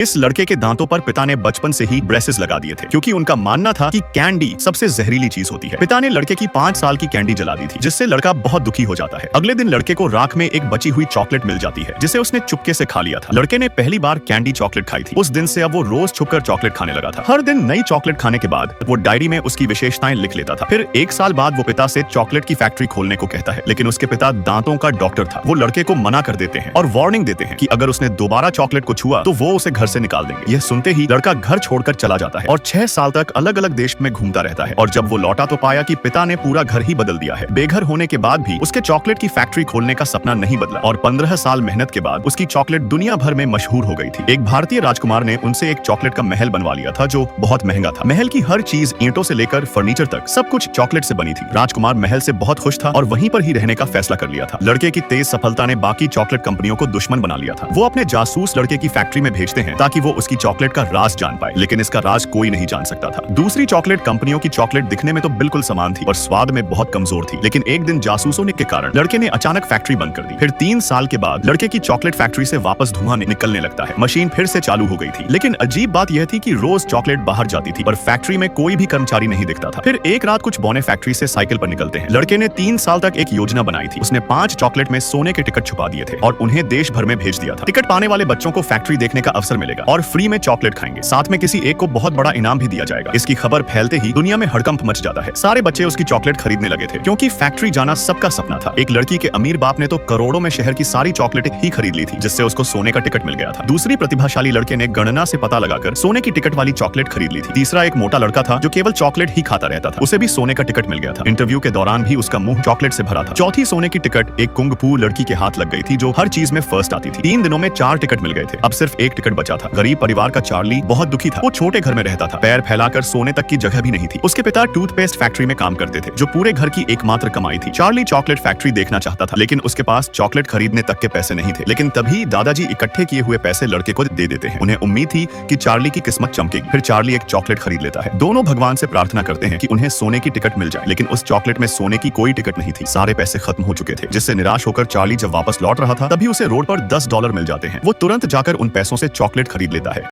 इस लड़के के दांतों पर पिता ने बचपन से ही ब्रेसेस लगा दिए थे क्योंकि उनका मानना था कि कैंडी सबसे जहरीली चीज होती है। पिता ने लड़के की 5 साल की कैंडी जला दी थी, जिससे लड़का बहुत दुखी हो जाता है। अगले दिन लड़के को राख में एक बची हुई चॉकलेट मिल जाती है, जिसे उसने चुपके से खा लिया था। लड़के ने पहली बार कैंडी चॉकलेट खाई थी। उस दिन से अब वो रोज छुपकर चॉकलेट खाने लगा था। हर दिन नई चॉकलेट खाने के बाद वो डायरी में उसकी विशेषताएं लिख लेता था। फिर 1 साल बाद वो पिता से चॉकलेट की फैक्ट्री खोलने को कहता है, लेकिन उसके पिता दांतों का डॉक्टर था। वो लड़के को मना कर देते हैं और वार्निंग देते हैं कि अगर उसने दोबारा चॉकलेट को छुआ तो वो उसे घर से निकाल देंगे। यह सुनते ही लड़का घर छोड़कर चला जाता है और 6 साल तक अलग अलग देश में घूमता रहता है। और जब वो लौटा तो पाया कि पिता ने पूरा घर ही बदल दिया है। बेघर होने के बाद भी उसके चॉकलेट की फैक्ट्री खोलने का सपना नहीं बदला और 15 साल मेहनत के बाद उसकी चॉकलेट दुनिया भर में मशहूर हो गई थी। एक भारतीय राजकुमार ने उनसे एक चॉकलेट का महल बनवा लिया था, जो बहुत महंगा था। महल की हर चीज, ईंटों से लेकर फर्नीचर तक, सब कुछ चॉकलेट से बनी थी। राजकुमार महल से बहुत खुश था और वहीं पर ही रहने का फैसला कर लिया था। लड़के की तेज सफलता ने बाकी चॉकलेट कंपनियों को दुश्मन बना लिया था। वो अपने जासूस लड़के की फैक्ट्री में भेजते हैं ताकि वो उसकी चॉकलेट का राज जान पाए, लेकिन इसका राज कोई नहीं जान सकता था। दूसरी चॉकलेट कंपनियों की चॉकलेट दिखने में तो बिल्कुल समान थी और स्वाद में बहुत कमजोर थी, लेकिन एक दिन जासूसों के कारण लड़के ने अचानक फैक्ट्री बंद कर दी। फिर 3 साल के बाद लड़के की चॉकलेट फैक्ट्री से वापस धुआं निकलने लगता है। मशीन फिर से चालू हो गई थी, लेकिन अजीब बात यह थी कि रोज चॉकलेट बाहर जाती थी पर फैक्ट्री में कोई भी कर्मचारी नहीं दिखता था। फिर एक रात कुछ बौने फैक्ट्री से साइकिल पर निकलते हैं। लड़के ने 3 साल तक एक योजना बनाई थी। उसने 5 चॉकलेट में सोने के टिकट छुपा दिए थे और उन्हें देश भर में भेज दिया था। टिकट पाने वाले बच्चों को फैक्ट्री देखने का अवसर मिलेगा और फ्री में चॉकलेट खाएंगे। साथ में किसी एक को बहुत बड़ा इनाम भी दिया जाएगा। इसकी खबर फैलते ही दुनिया में हड़कंप मच जाता है। सारे बच्चे उसकी चॉकलेट खरीदने लगे थे क्योंकि फैक्ट्री जाना सबका सपना था। एक लड़की के अमीर बाप ने तो करोड़ों में शहर की सारी चॉकलेटें ही खरीद ली थी, जिससे उसको सोने का टिकट मिल गया था। दूसरी प्रतिभाशाली लड़के ने गणना से पता लगाकर सोने की टिकट वाली चॉकलेट खरीद ली थी। तीसरा एक मोटा लड़का था जो केवल चॉकलेट ही खाता रहता था। उसे भी सोने का टिकट मिल गया था। इंटरव्यू के दौरान भी उसका मुंह चॉकलेट से भरा था। चौथी सोने की टिकट एक कुंग फू लड़की के हाथ लग गई थी, जो हर चीज में फर्स्ट आती थी। 3 दिनों में 4 टिकट मिल गए थे। अब सिर्फ एक टिकट बचा था। गरीब परिवार का चार्ली बहुत दुखी था। वो छोटे घर में रहता था, पैर फैलाकर सोने तक की जगह भी नहीं थी। उसके पिता टूथपेस्ट फैक्ट्री में काम करते थे, जो पूरे घर की एकमात्र कमाई थी। चार्ली चॉकलेट फैक्ट्री देखना चाहता था, लेकिन उसके पास चॉकलेट खरीदने तक के पैसे नहीं थे। लेकिन तभी दादाजी इकट्ठे किए हुए पैसे लड़के को दे देते हैं। उन्हें उम्मीद थी कि चार्ली की किस्मत चमकेगी। फिर चार्ली एक चॉकलेट खरीद लेता है। दोनों भगवान से प्रार्थना करते हैं कि उन्हें सोने की टिकट मिल जाए, लेकिन उस चॉकलेट में सोने की कोई टिकट नहीं थी। सारे पैसे खत्म हो चुके थे, जिससे निराश होकर चार्ली जब वापस लौट रहा था तभी उसे रोड पर $10 मिल जाते हैं। वो तुरंत जाकर उन पैसों से चॉकलेट खरीद लेता है।